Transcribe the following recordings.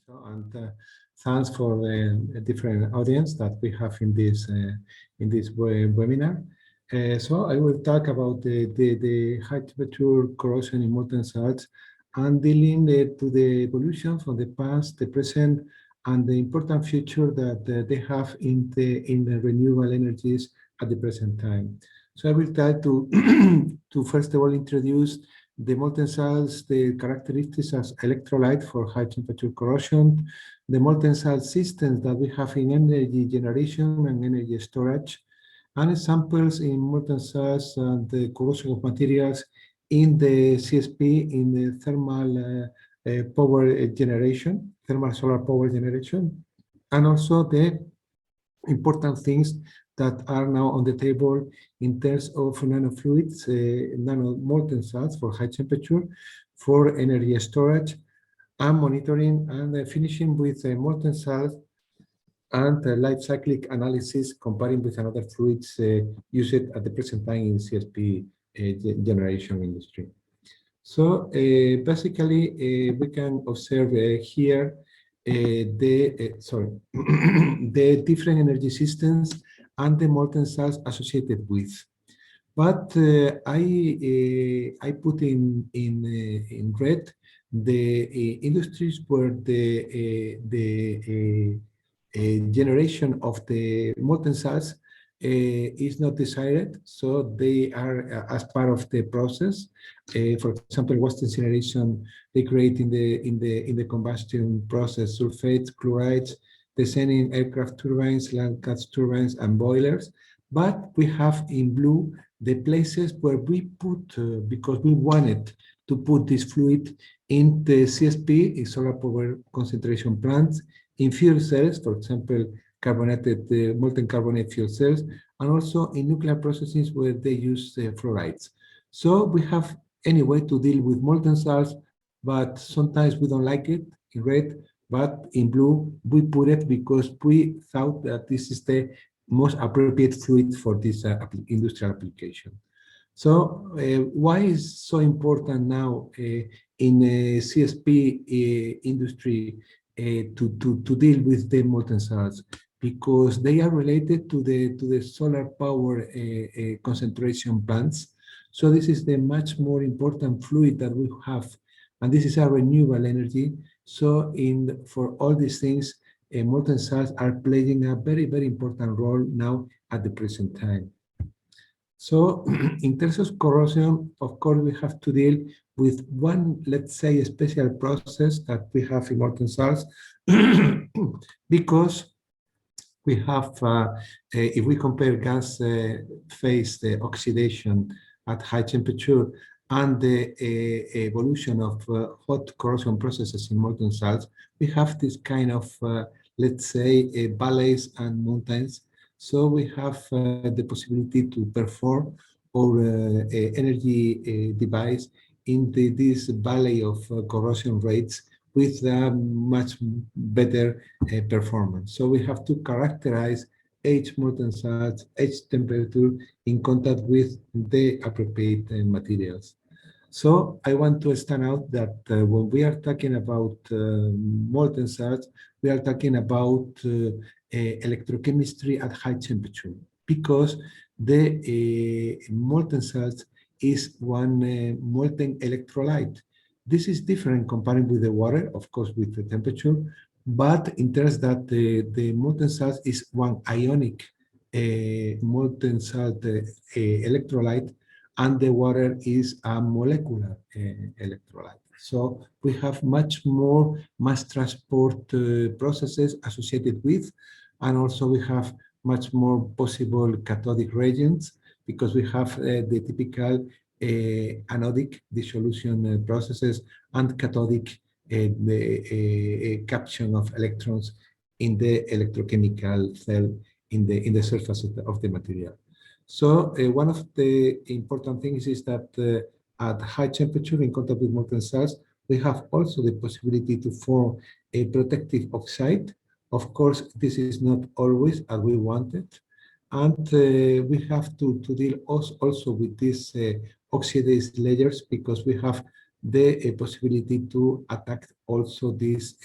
And thanks for the different audience that we have in this webinar. So I will talk about the high temperature corrosion in molten salts and dealing to the evolution from the past, the present, and the important future that they have in the renewable energies at the present time. So I will try to to first of all introduce the molten salts, the characteristics as electrolyte for high temperature corrosion, the molten salt systems that we have in energy generation and energy storage, and examples in molten salts and the corrosion of materials in the CSP, in the thermal power generation, thermal solar power generation, and also the important things that are now on the table in terms of nanofluids, nano molten salts for high temperature, for energy storage, and monitoring, and finishing with molten salts and life cyclic analysis, comparing with another fluids used at the present time in CSP generation industry. So basically, we can observe here the different energy systems and the molten salts associated with. But I put in red the industries where the generation of the molten salts is not desired, so they are as part of the process. For example, waste incineration, they create in the combustion process sulfates, chlorides, designing aircraft turbines, land gas turbines, and boilers. But we have in blue the places where we put, because we wanted to put this fluid in the CSP, in solar power concentration plants, in fuel cells, for example, carbonated molten carbonate fuel cells, and also in nuclear processes where they use fluorides. So we have any way to deal with molten salts, but sometimes we don't like it in red, but in blue we put it because we thought that this is the most appropriate fluid for this industrial application. So why is so important now in CSP industry to deal with the molten salts? Because they are related to the solar power concentration plants. So this is the much more important fluid that we have, and this is a renewable energy. So for all these things, molten salts are playing a very, very important role now at the present time. So in terms of corrosion, of course, we have to deal with one, let's say, a special process that we have in molten salts, because we have, if we compare gas phase oxidation at high temperature and the evolution of hot corrosion processes in molten salts, we have this kind of, let's say, valleys and mountains. So we have the possibility to perform our energy device in this valley of corrosion rates with much better performance. So we have to characterize each molten salts, each temperature in contact with the appropriate materials. So I want to stand out that when we are talking about molten salts, we are talking about electrochemistry at high temperature, because the molten salts is one molten electrolyte. This is different comparing with the water, of course, with the temperature, but in terms that the molten salt is one ionic molten salt electrolyte, and the water is a molecular electrolyte. So we have much more mass transport processes associated with, and also we have much more possible cathodic reagents, because we have the typical anodic dissolution processes and cathodic capture of electrons in the electrochemical cell in the surface of the material. So one of the important things is that at high temperature in contact with molten salts, we have also the possibility to form a protective oxide. Of course, this is not always as we wanted, and we have to deal also with these oxidized layers, because we have the possibility to attack also these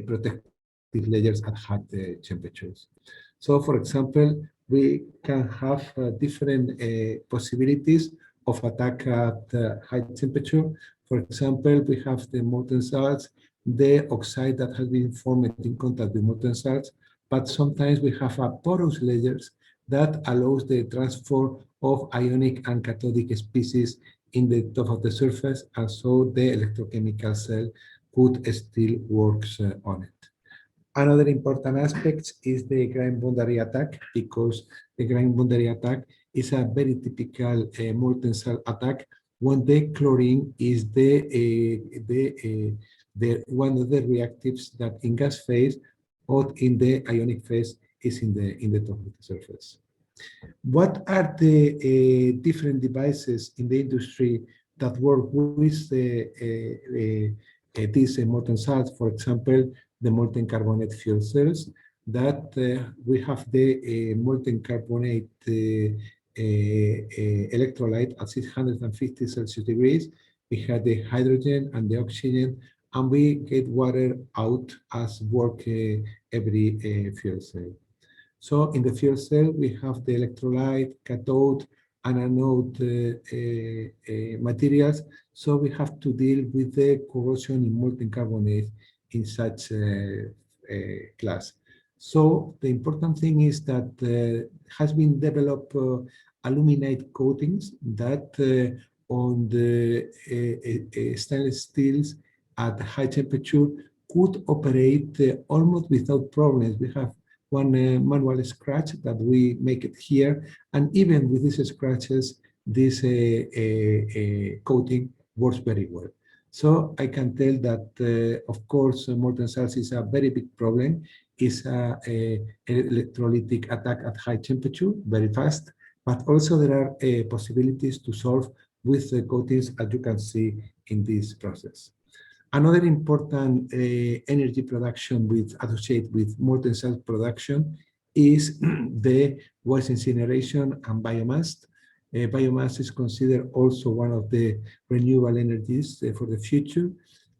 protective layers at high temperatures. So, for example, we can have different possibilities of attack at high temperature. For example, we have the molten salts, the oxide that has been formed in contact with molten salts, but sometimes we have a porous layers that allows the transfer of ionic and cathodic species in the top of the surface, and so the electrochemical cell could still work on it. Another important aspect is the grain boundary attack, because the grain boundary attack is a very typical molten cell attack when the chlorine is the one of the reactives that in gas phase or in the ionic phase is in the top of the surface. What are the different devices in the industry that work with these molten salts? For example, the molten carbonate fuel cells, that we have the molten carbonate electrolyte at 650 Celsius degrees. We have the hydrogen and the oxygen, and we get water out as work every fuel cell. So in the fuel cell, we have the electrolyte, cathode, and anode materials. So we have to deal with the corrosion in molten carbonate in such a class. So the important thing is that has been developed aluminate coatings that on the stainless steels at high temperature could operate almost without problems. We have one manual scratch that we make it here, and even with these scratches, this coating works very well. So I can tell that, of course, molten salts is a very big problem. It's an electrolytic attack at high temperature, very fast, but also there are possibilities to solve with the coatings, as you can see in this process. Another important energy production associated with molten salt production is the waste incineration and biomass. Biomass is considered also one of the renewable energies for the future,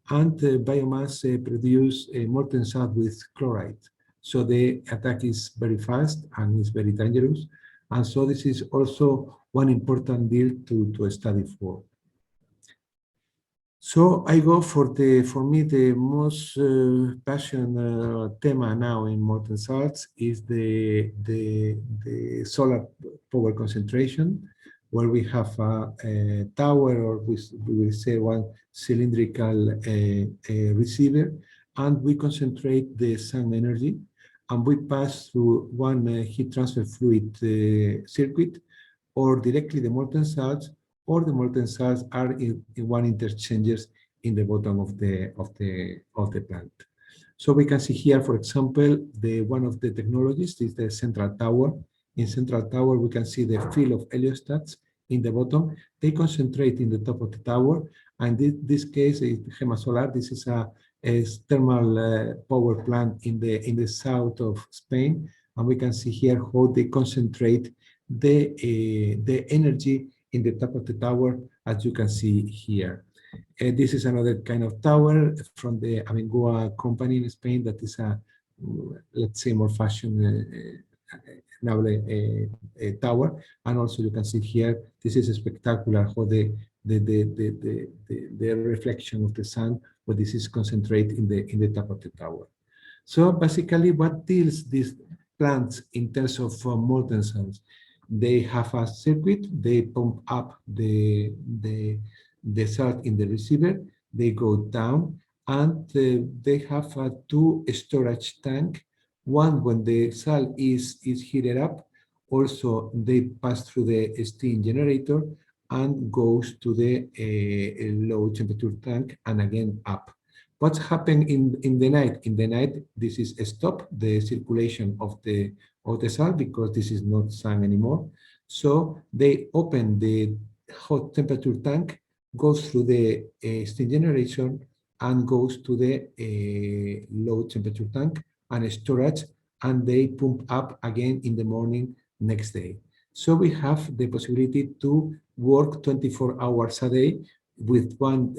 and biomass produce molten salt with chloride. So the attack is very fast and is very dangerous, and so this is also one important deal to study for. So I go for me, the most passion tema now in molten salts is the solar power concentration, where we have a tower, or we will say one cylindrical receiver, and we concentrate the sun energy, and we pass through one heat transfer fluid circuit, or directly the molten salts, or the molten salts are in one interchanges in the bottom of the plant. So we can see here, for example, one of the technologies is the central tower. In central tower, we can see the field of heliostats in the bottom. They concentrate in the top of the tower, and this case is Gema Solar. This is a thermal power plant in the south of Spain, and we can see here how they concentrate the energy in the top of the tower, as you can see here. This is another kind of tower from the Abengoa company in Spain that is a, let's say, more fashion tower. And also you can see here, this is spectacular how the reflection of the sun, but this is concentrated in the top of the tower. So basically, what deals these plants in terms of molten salts? They have a circuit, they pump up the salt in the receiver, they go down, and they have two storage tanks. One, when the salt is heated up, also they pass through the steam generator and goes to the low temperature tank, and again up. What's happened in the night? In the night, this is stop the circulation of the salt, because this is not sun anymore. So they open the hot temperature tank, goes through the steam generation, and goes to the low temperature tank and storage, and they pump up again in the morning next day. So we have the possibility to work 24 hours a day with one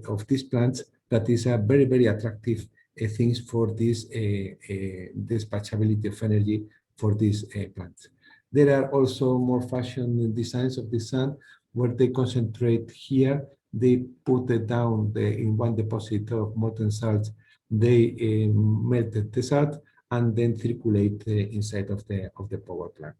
of these plants that is a very, very attractive things for this dispatchability of energy for these plants. There are also more fashion designs of the sun where they concentrate here. They put it down in one deposit of molten salts. They melted the salt and then circulate inside of the power plant.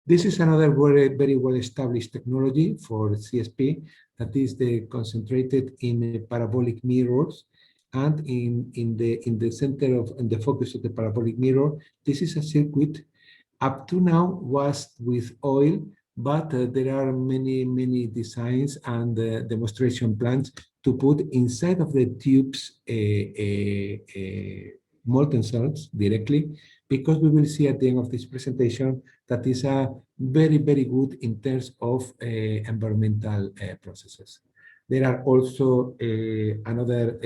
This is another very, very well-established technology for CSP that is concentrated in parabolic mirrors, and in the center of in the focus of the parabolic mirror, this is a circuit. Up to now was with oil, but there are many designs and demonstration plans to put inside of the tubes molten salts directly, because we will see at the end of this presentation that is very, very good in terms of environmental processes. There are also another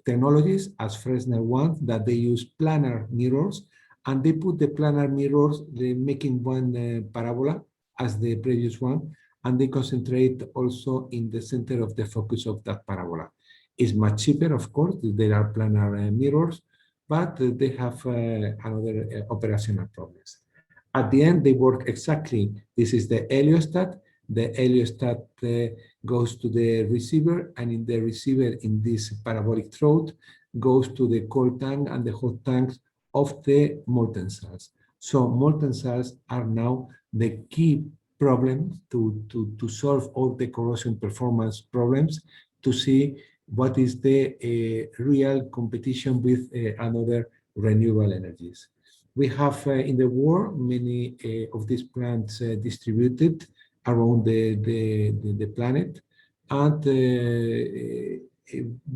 technologies as Fresnel one that they use planar mirrors, and they put the planar mirrors, they making one parabola as the previous one, and they concentrate also in the center of the focus of that parabola. It's much cheaper, of course, there are planar mirrors, but they have another operational problems. At the end, they work exactly. This is the heliostat. The heliostat goes to the receiver, and in the receiver, in this parabolic throat, goes to the cold tank and the hot tanks of the molten salts. So molten salts are now the key problem to solve all the corrosion performance problems, to see what is the real competition with another renewable energies. We have in the world many of these plants distributed around the planet, and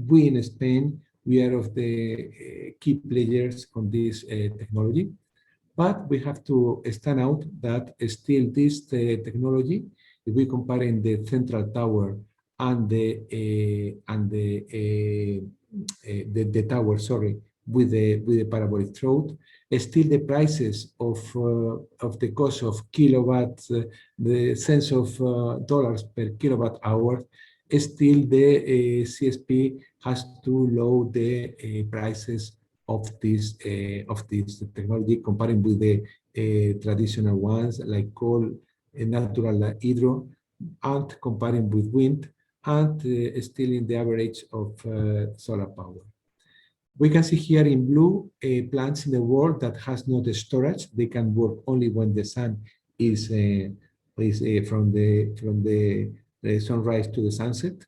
we in Spain, we are of the key players on this technology. But we have to stand out that still this technology, if we compare in the central tower and the tower, sorry, with the parabolic throat, still the prices of the cost of kilowatts, the cents of dollars per kilowatt hour, still the CSP has to lower the prices of this technology, comparing with the traditional ones like coal, natural hydro, and comparing with wind, and still in the average of solar power. We can see here in blue plants in the world that has no storage. They can work only when the sun is from the sunrise to the sunset.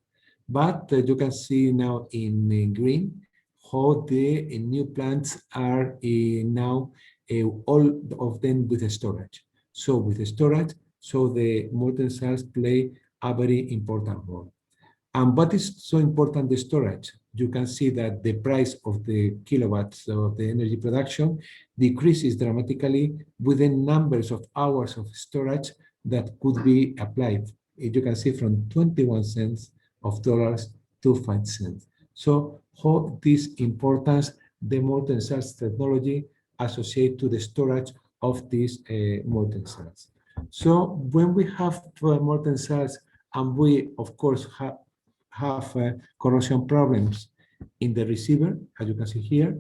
But you can see now in green how the new plants are now all of them with storage. So with storage, so the molten salts play a very important role. And what is so important, the storage? You can see that the price of the kilowatts of the energy production decreases dramatically with the numbers of hours of storage that could be applied. You can see from 21 cents of dollars to 5 cents. So how this importance the molten salts technology associated to the storage of these molten salts. So when we have molten salts, and we of course have corrosion problems in the receiver, as you can see here,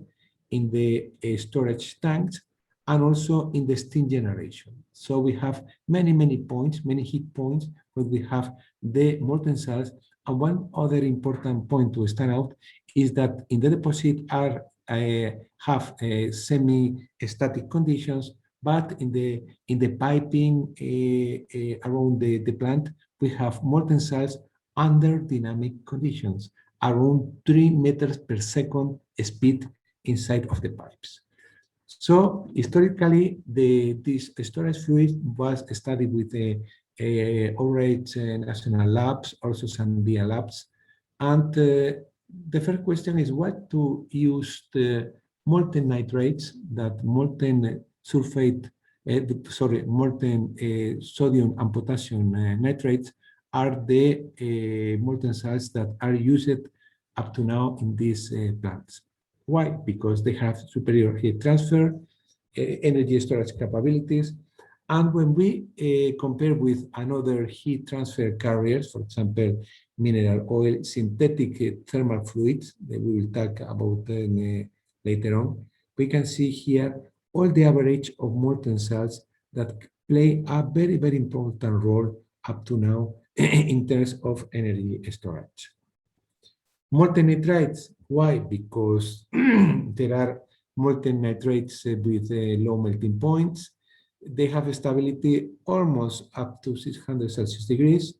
in the storage tanks, and also in the steam generation. So we have many points, many heat points, where we have the molten salts. And one other important point to stand out is that in the deposit are have semi-static conditions, but in the piping around the plant, we have molten salts under dynamic conditions, around 3 meters per second speed inside of the pipes. So historically, this storage fluid was studied with the ORH national labs, also Sandia labs. And the first question is what to use the molten nitrates, that molten sulfate, molten sodium and potassium nitrates are the molten salts that are used up to now in these plants. Why? Because they have superior heat transfer, energy storage capabilities, And when we compare with another heat transfer carriers, for example, mineral oil, synthetic thermal fluids that we will talk about later on, we can see here all the average of molten salts that play a very, very important role up to now in terms of energy storage. Molten nitrides, why? Because there are molten nitrates with low melting points. They have a stability almost up to 600 Celsius degrees.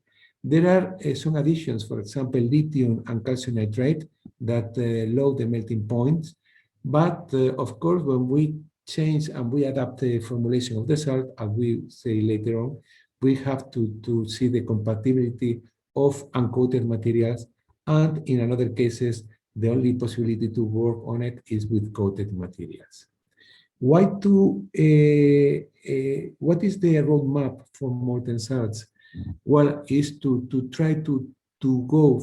There are some additions, for example, lithium and calcium nitrate that lower the melting points. But of course, when we change and we adapt the formulation of the salt, as we say later on, we have to see the compatibility of uncoated materials, and in another cases, the only possibility to work on it is with coated materials. What is the roadmap for molten salts? Well, is to try to go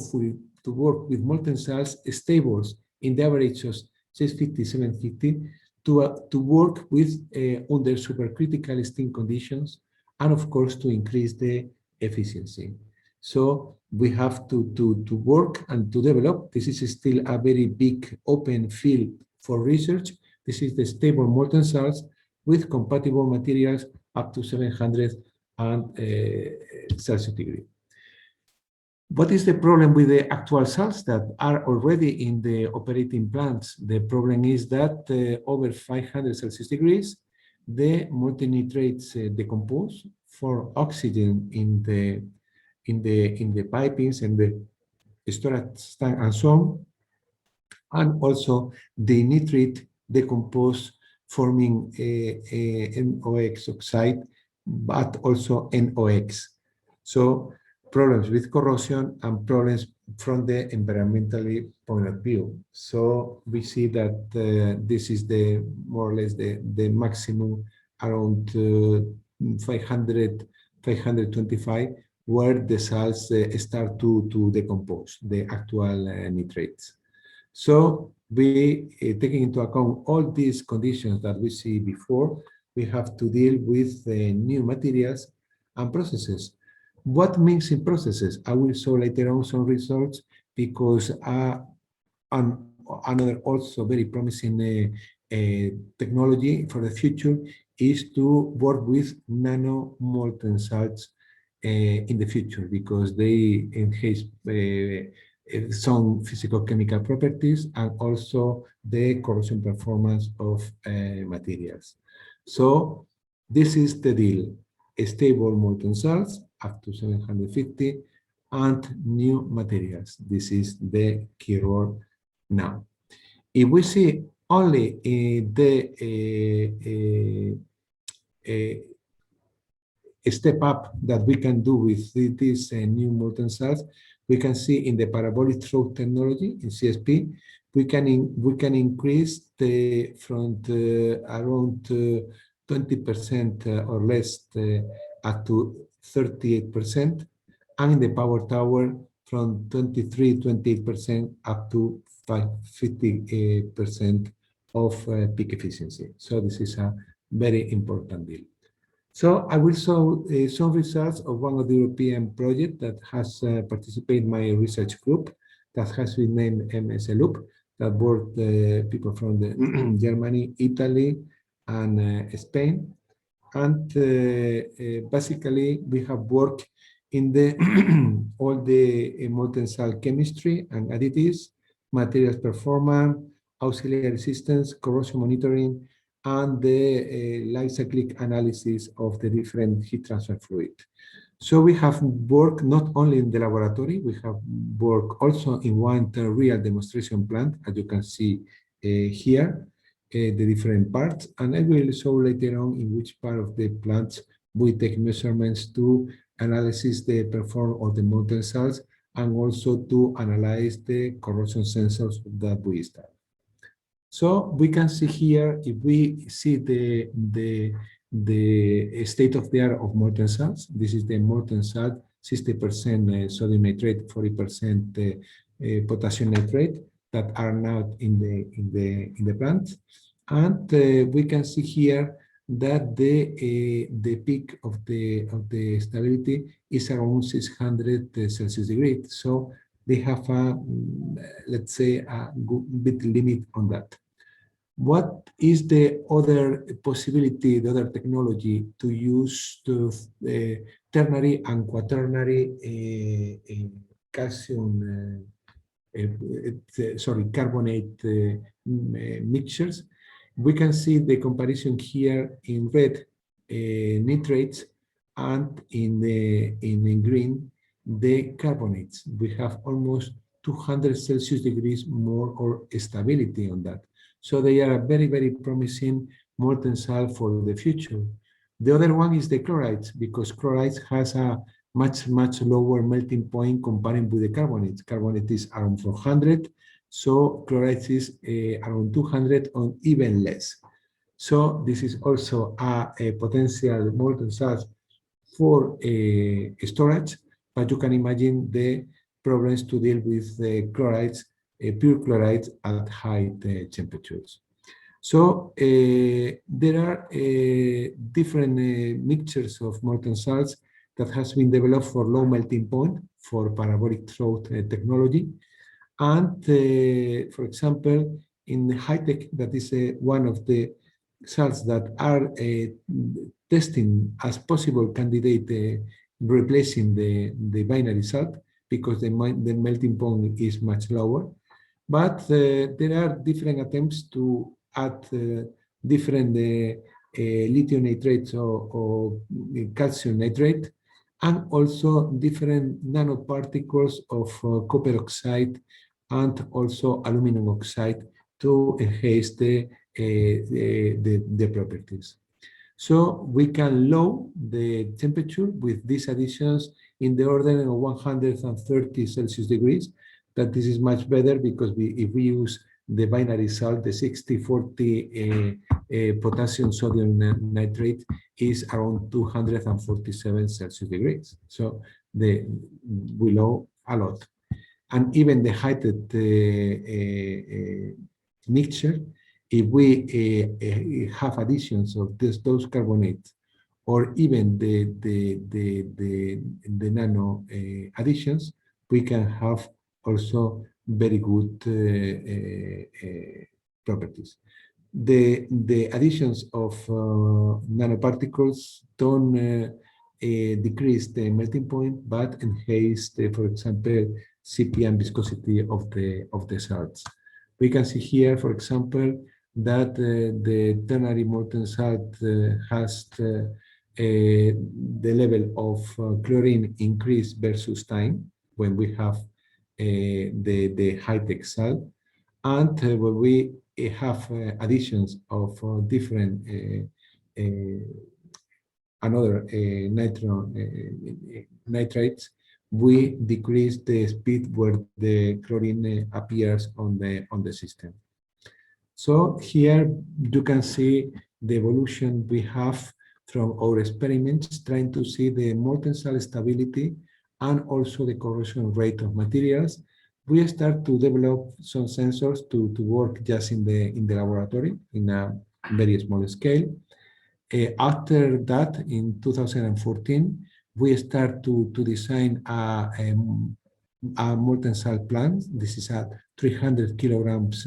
to work with molten salts stables in the average of 650, 750, to work with under supercritical steam conditions, and of course to increase the efficiency. So we have to work and to develop. This is still a very big open field for research. This is the stable molten salts with compatible materials up to 700 Celsius degree. What is the problem with the actual salts that are already in the operating plants? The problem is that over 500 Celsius degrees, the molten nitrates decompose for oxygen in the pipings and the storage tank and so on, and also the nitrate decompose forming NOx oxide, but also NOx. So problems with corrosion and problems from the environmentally point of view. So we see that this is the more or less the maximum around 500, 525, where the salts start to decompose the actual nitrates. So we, taking into account all these conditions that we see before, we have to deal with new materials and processes. What means in processes? I will show later on some results, because another also very promising technology for the future is to work with nano molten salts in the future, because they enhance some physical-chemical properties and also the corrosion performance of materials. So this is the deal: stable molten salts up to 750 and new materials. This is the key role now. If we see only a step up that we can do with these new molten salts, we can see in the parabolic throat technology in CSP, we can increase the from around 20% or less up to 38%, and in the power tower from 28% up to 50% of peak efficiency. So this is a very important deal. So I will show some results of one of the European projects that has participated in my research group that has been named MSLOOP, that worked people from Germany, Italy, and Spain. And basically, we have worked in the all the molten salt chemistry and additives, materials performance, auxiliary systems, corrosion monitoring, and the life cyclic analysis of the different heat transfer fluid. So we have worked not only in the laboratory, we have worked also in one real demonstration plant, as you can see here, the different parts. And I will show later on in which part of the plants we take measurements to analyze the performance of the molten salts, and also to analyze the corrosion sensors that we start. So we can see here, if we see the state of the art of molten salts, this is the molten salt, 60% sodium nitrate, 40% potassium nitrate that are now in the plant. And we can see here that the peak of the stability is around 600 Celsius degrees. So they have a let's say a good bit limit on that. What is the other possibility, the other technology to use to ternary and quaternary calcium sorry, carbonate mixtures? We can see the comparison here in red nitrates and in green the carbonates. We have almost 200 Celsius degrees more or stability on that. So they are a very, very promising molten salt for the future. The other one is the chlorides, because chlorides has a much lower melting point comparing with the carbonates. Carbonate is around 400, so chloride is around 200 or even less. So this is also a potential molten salt for storage, but you can imagine the problems to deal with the chlorides, pure chlorides at high temperatures. So there are different mixtures of molten salts that has been developed for low melting point for parabolic throat technology. And for example, in high-tech, that is one of the salts that are testing as possible candidate replacing the binary salt, because the melting point is much lower. But there are different attempts to add different lithium nitrates or calcium nitrate, and also different nanoparticles of copper oxide and also aluminum oxide to enhance the properties. So we can lower the temperature with these additions in the order of 130 Celsius degrees. That this is much better because if we use the binary salt, the 60-40 potassium sodium nitrate is around 247 Celsius degrees. So we lower a lot. And even the heightened mixture, if we have additions of those carbonates, or even the nano additions, we can have also very good properties. The additions of nanoparticles don't decrease the melting point, but enhance the, for example, CPM viscosity of the salts. We can see here, for example, that the ternary molten salt has the level of chlorine increase versus time when we have the high-tech salt, and when we have additions of different another nitrates, we decrease the speed where the chlorine appears on the system. So here you can see the evolution we have from our experiments, trying to see the molten salt stability and also the corrosion rate of materials. We start to develop some sensors to work just in the laboratory in a very small scale. After that, in 2014, we start to design a molten salt plant. This is a 300 kilograms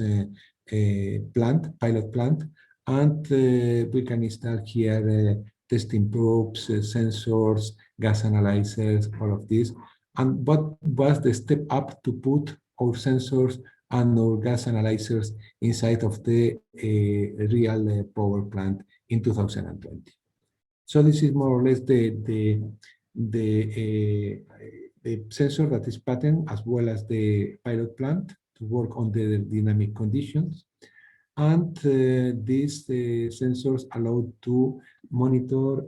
pilot plant, and we can install here testing probes, sensors, gas analyzers, all of this. And what was the step up to put our sensors and our gas analyzers inside of the real power plant in 2020. So this is more or less the sensor that is patent, as well as the pilot plant to work on the dynamic conditions. And these sensors allow to monitor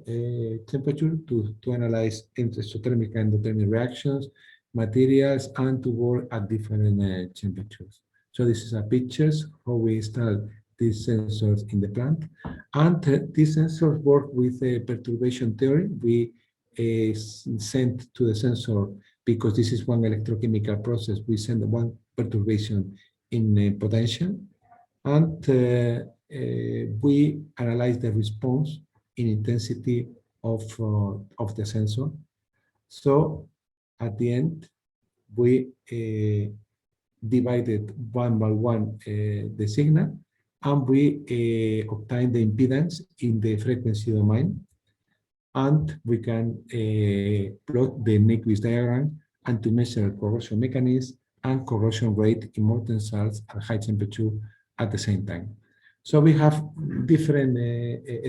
temperature, to analyze exothermic and endothermic reactions, materials, and to work at different temperatures. So this is a pictures how we install these sensors in the plant. And these sensors work with a perturbation theory. We send to the sensor, because this is one electrochemical process, we send one perturbation in potential. And we analyze the response in intensity of the sensor. So at the end, we divided one by one the signal, and we obtain the impedance in the frequency domain, and we can plot the Nyquist diagram and to measure corrosion mechanism and corrosion rate in molten salts at high temperature at the same time. So we have different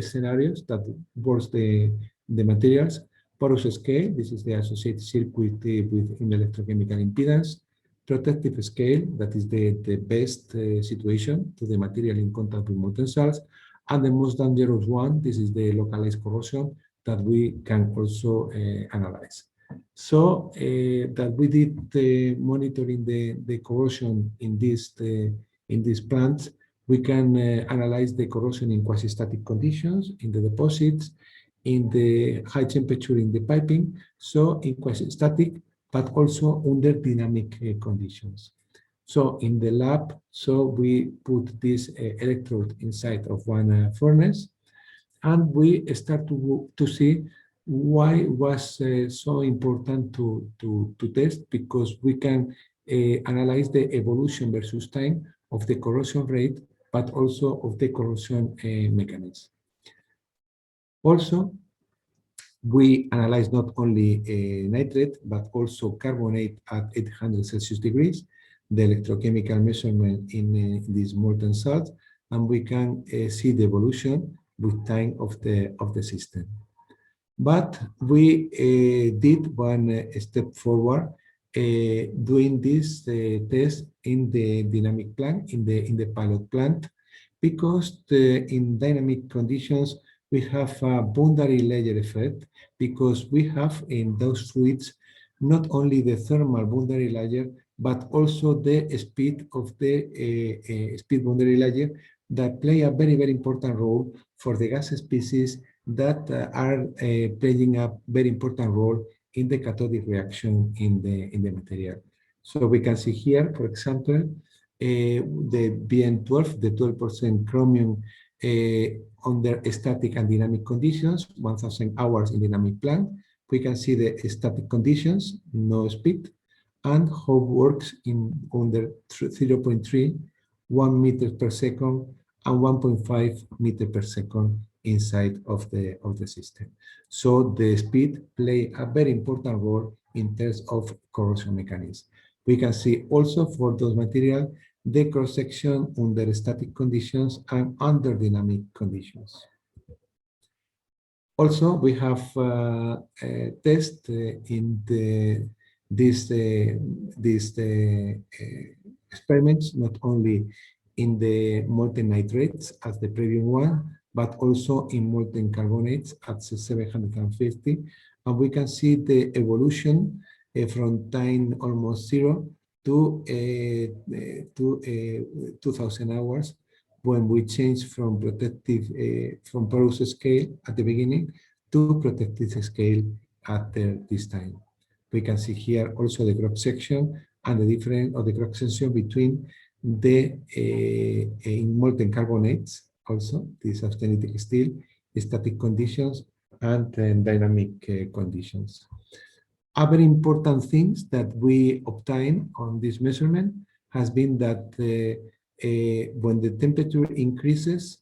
scenarios that works the materials. Porous scale, this is the associated circuit with electrochemical impedance. Protective scale, that is the best situation to the material in contact with molten salts. And the most dangerous one, this is the localized corrosion that we can also analyze. So that we did monitoring the corrosion in these plants, we can analyze the corrosion in quasi-static conditions, in the deposits, in the high temperature in the piping, so in quasi-static, but also under dynamic conditions. So in the lab, so we put this electrode inside of one furnace, and we start to see why was so important to test, because we can analyze the evolution versus time of the corrosion rate, but also of the corrosion mechanism. Also, we analyze not only nitrate, but also carbonate at 800 Celsius degrees, the electrochemical measurement in these molten salts, and we can see the evolution with time of the system. But we did one step forward, doing this test in the dynamic plant, in the pilot plant, because in dynamic conditions we have a boundary layer effect, because we have in those fluids not only the thermal boundary layer, but also the speed of the speed boundary layer that play a very, very important role for the gas species that are playing a very important role in the cathodic reaction in the material. So we can see here, for example, the BN12, the 12% chromium under static and dynamic conditions, 1000 hours in dynamic plant. We can see the static conditions, no speed, and how it works in under 0.3, 1 meter per second, and 1.5 meter per second inside of the system. So the speed play a very important role in terms of corrosion mechanism. We can see also for those materials the cross-section under static conditions and under dynamic conditions. Also, we have a test in these experiments, not only in the molten nitrates as the previous one, but also in molten carbonates at 750. And we can see the evolution from time almost zero to 2000 hours when we change from protective, from porous scale at the beginning to protective scale at this time. We can see here also the cross section and the difference of the cross section between the in molten carbonates, also this austenitic steel, static conditions, and dynamic conditions. Other important things that we obtain on this measurement has been that when the temperature increases,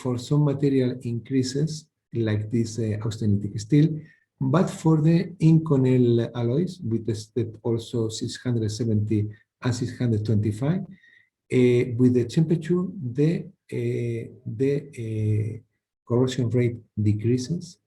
for some material increases, like this austenitic steel, but for the Inconel alloys, we tested also 670 and 625. With the temperature, the corrosion rate decreases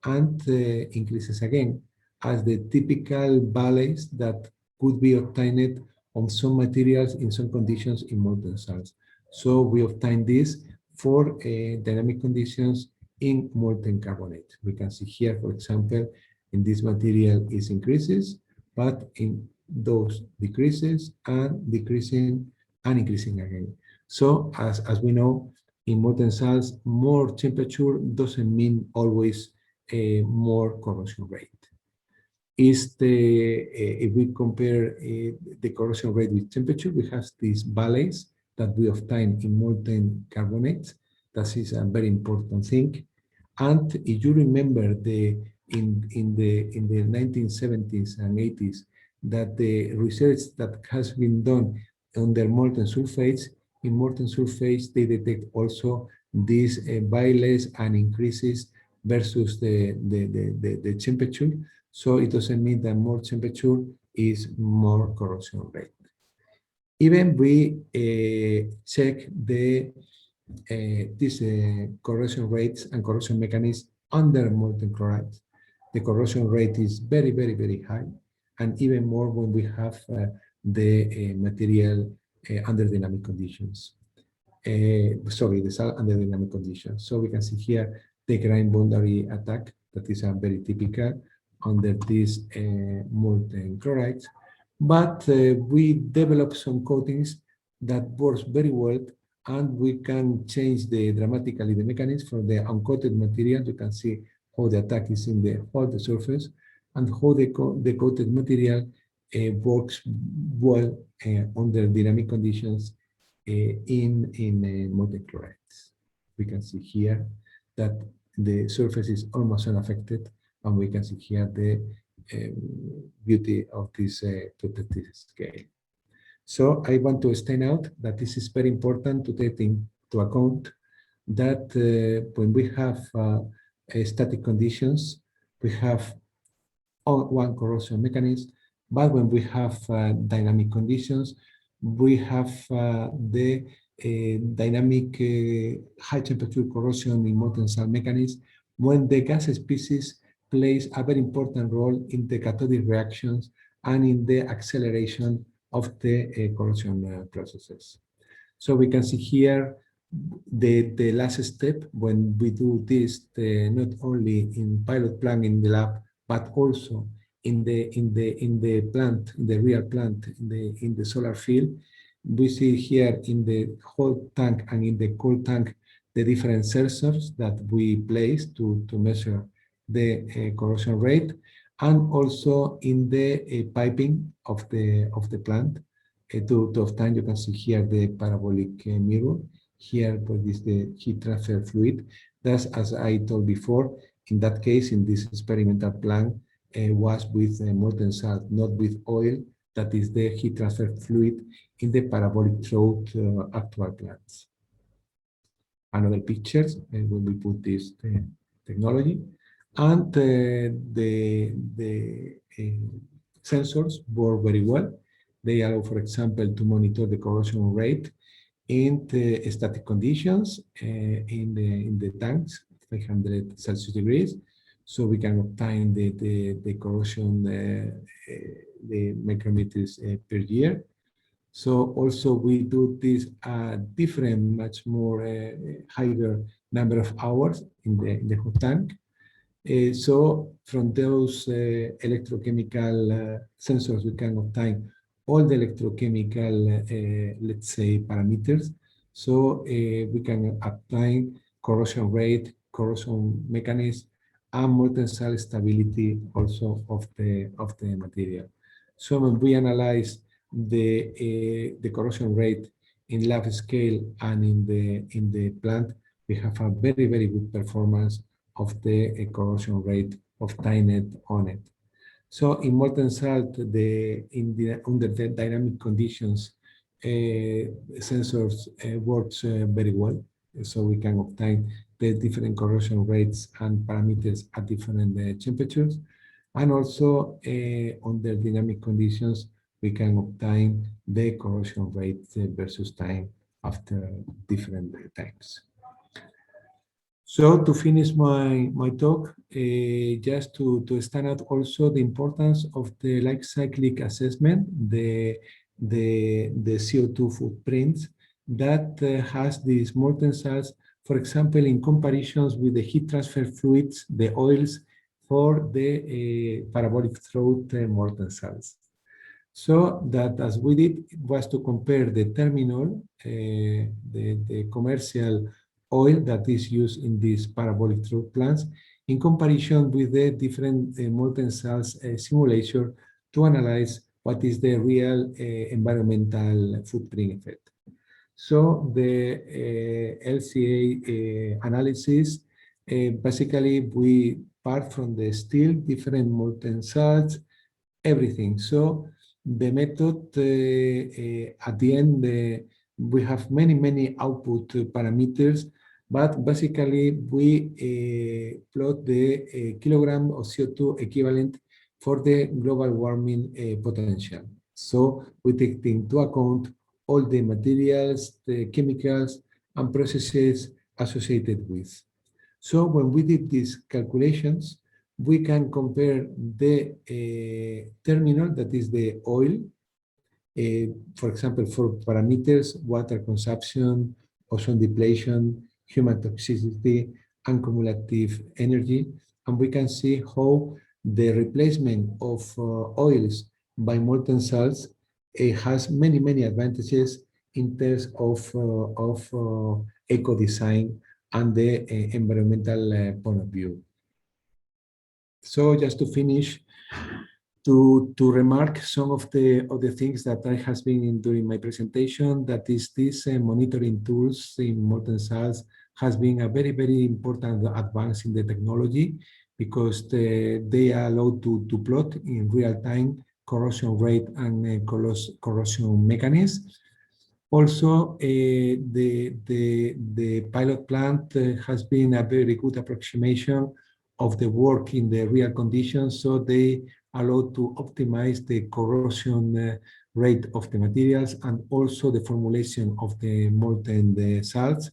and increases again, as the typical valleys that could be obtained on some materials in some conditions in molten salts. So we obtain this for dynamic conditions in molten carbonate. We can see here, for example, in this material is increases, but in those decreases and decreasing and increasing again. So as we know, in molten salts, more temperature doesn't mean always a more corrosion rate. Is the if we compare the corrosion rate with temperature, we have these valleys that we obtain in molten carbonates. That is a very important thing. And if you remember in the 1970s and 80s, that the research that has been done on the molten sulfates, in molten sulfates, they detect also these violence and increases versus the temperature. So it doesn't mean that more temperature is more corrosion rate. Even we check these corrosion rates and corrosion mechanisms under molten chlorides. The corrosion rate is very, very, very high, and even more when we have the material under dynamic conditions. Sorry, the cell under dynamic conditions. So we can see here the grain boundary attack that is very typical under these molten chlorides. But we develop some coatings that works very well, and we can change dramatically the mechanism for the uncoated material. You can see how the attack is in the whole surface, and how the coated material works well under dynamic conditions in molten chlorides. We can see here that the surface is almost unaffected, and we can see here the beauty of this protective scale. So I want to stand out that this is very important to take into account that when we have static conditions, we have one corrosion mechanism, but when we have dynamic conditions, we have the dynamic high temperature corrosion in molten salt mechanism, when the gas species plays a very important role in the cathodic reactions and in the acceleration of the corrosion processes. So we can see here the last step when we do this, not only in pilot plant in the lab, but also in the plant, in the real plant, in the solar field. We see here in the hot tank and in the cold tank the different sensors that we place to measure the corrosion rate, and also in the piping of the plant to obtain. You can see here the parabolic mirror. Here, what is the heat transfer fluid? That's, as I told before, in that case, in this experimental plant, was with molten salt, not with oil. That is the heat transfer fluid in the parabolic throat actual plants. Another pictures when we put this technology, and the sensors work very well. They allow, for example, to monitor the corrosion rate in the static conditions in the tanks, 500 Celsius degrees. So we can obtain the corrosion, the micrometers per year. So also we do this different, much more higher number of hours in the hot tank. So from those electrochemical sensors, we can obtain all the electrochemical, let's say, parameters. So we can obtain corrosion rate, corrosion mechanism, and molten salt stability also of the material. So when we analyze the corrosion rate in lab scale and in the plant, we have a very, very good performance of the corrosion rate obtained on it. So in molten salt, under the dynamic conditions, sensors works very well. So we can obtain the different corrosion rates and parameters at different temperatures. And also under dynamic conditions, we can obtain the corrosion rate versus time after different times. So to finish my talk, just to stand out also the importance of the life cyclic assessment, the CO2 footprints that has these molten salts, for example, in comparisons with the heat transfer fluids, the oils for the parabolic throat molten salts. So that as we did was to compare the terminal, the commercial oil that is used in these parabolic throat plants in comparison with the different molten salts simulation to analyze what is the real environmental footprint effect. So the LCA analysis, basically we part from the steel, different molten salts, everything. So the method at the end, we have many output parameters, but basically we plot the kilogram of CO2 equivalent for the global warming potential. So we take into account all the materials, the chemicals, and processes associated with. So when we did these calculations, we can compare the terminal, that is the oil, for example, for parameters, water consumption, ozone depletion, human toxicity, and cumulative energy. And we can see how the replacement of oils by molten salts has many advantages in terms of eco design and the environmental point of view. So just to finish, to remark some of the things that I has been in during my presentation, that is this monitoring tools in molten salts has been a very important advance in the technology, because they are allowed to plot in real time corrosion rate and corrosion mechanism. Also, the pilot plant has been a very good approximation of the work in the real conditions, so they allow to optimize the corrosion rate of the materials and also the formulation of the molten salts.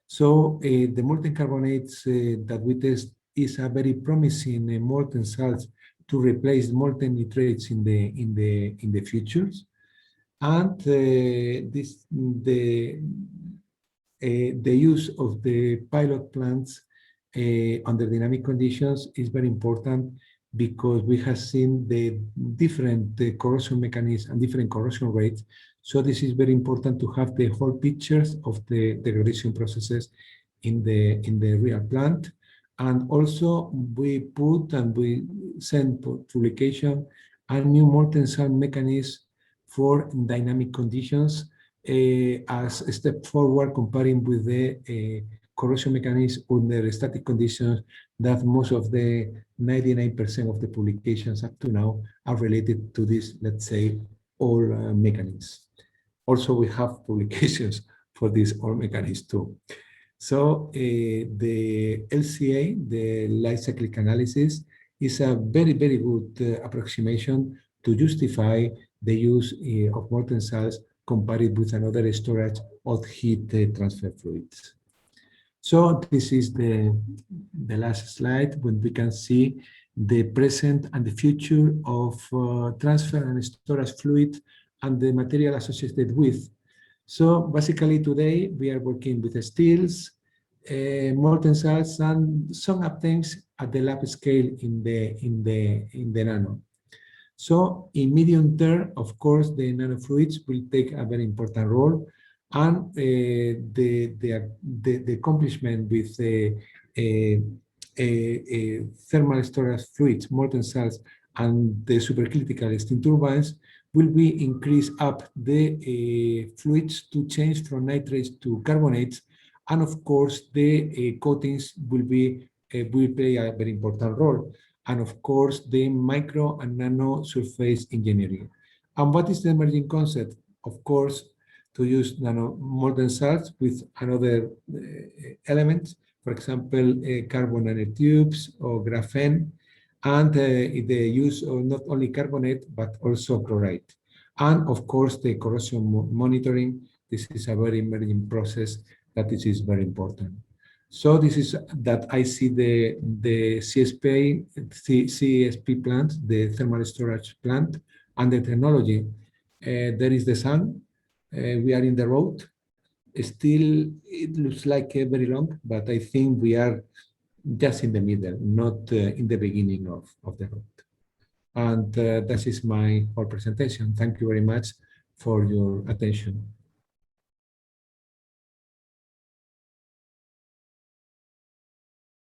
So the molten carbonates that we test is a very promising molten salts to replace molten nitrates in the futures. And the use of the pilot plants under dynamic conditions is very important, because we have seen the different corrosion mechanisms and different corrosion rates. So this is very important to have the whole pictures of the degradation processes in the real plant. And also we put and we send to publication a new molten salt mechanism for dynamic conditions as a step forward, comparing with the corrosion mechanism under static conditions that most of the 99% of the publications up to now are related to this, let's say, all mechanisms. Also, we have publications for this all mechanism too. So the LCA, the life cyclic analysis, is a very good approximation to justify the use of molten salts compared with another storage of heat transfer fluids. So this is the last slide, when we can see the present and the future of transfer and storage fluid and the material associated with. So basically today we are working with steels, molten salts, and some things at the lab scale in the nano. So in medium term, of course, the nanofluids will take a very important role, and the accomplishment with thermal storage fluids, molten salts, and the supercritical steam turbines will be increase up the fluids to change from nitrates to carbonates, and of course the coatings will play a very important role, and of course the micro and nano surface engineering. And what is the emerging concept? Of course, to use molten salts with another elements, for example, carbon nanotubes or graphene, and the use of not only carbonate but also chloride. And of course, the corrosion monitoring. This is a very emerging process that is very important. So this is that I see the CSP plant, the thermal storage plant, and the technology. There is the sun. We are in the road. Still, it looks like very long, but I think we are just in the middle, not in the beginning of the road. And that is my whole presentation. Thank you very much for your attention.